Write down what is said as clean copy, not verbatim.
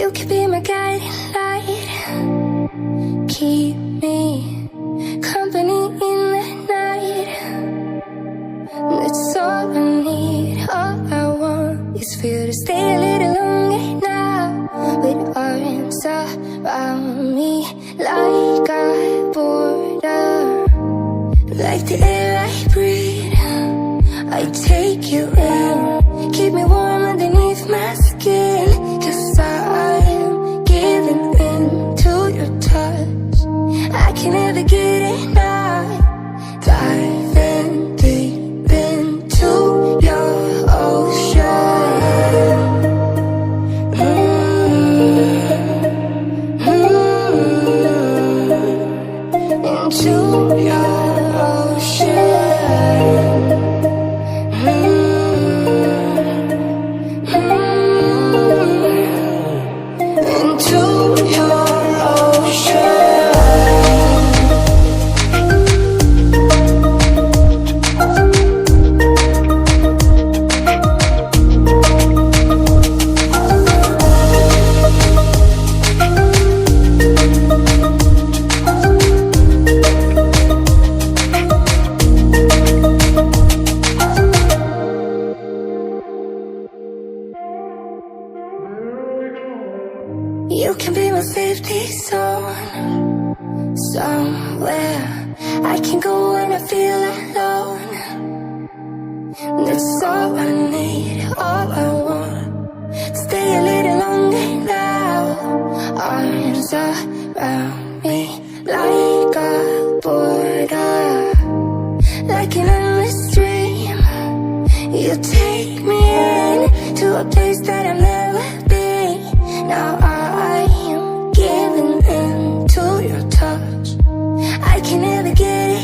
You can be my guiding light, keep me company in the night. That's all I need, all I want is for you to stay a little longer now. With arms around me like a border, like the air I breathe, I take you in. Keep me warm underneath my skin, 'cause I am giving in to your touch. I can never get enough. Diving deep into your ocean. Into your ocean. Into your ocean. You can be my safety zone, somewhere I can go when I feel alone. That's all I need, all I want. Stay a little longer now. Arms around me like a border, like an endless dream. You take me in to a place that I've never been. Now I am giving in to your touch. I can never get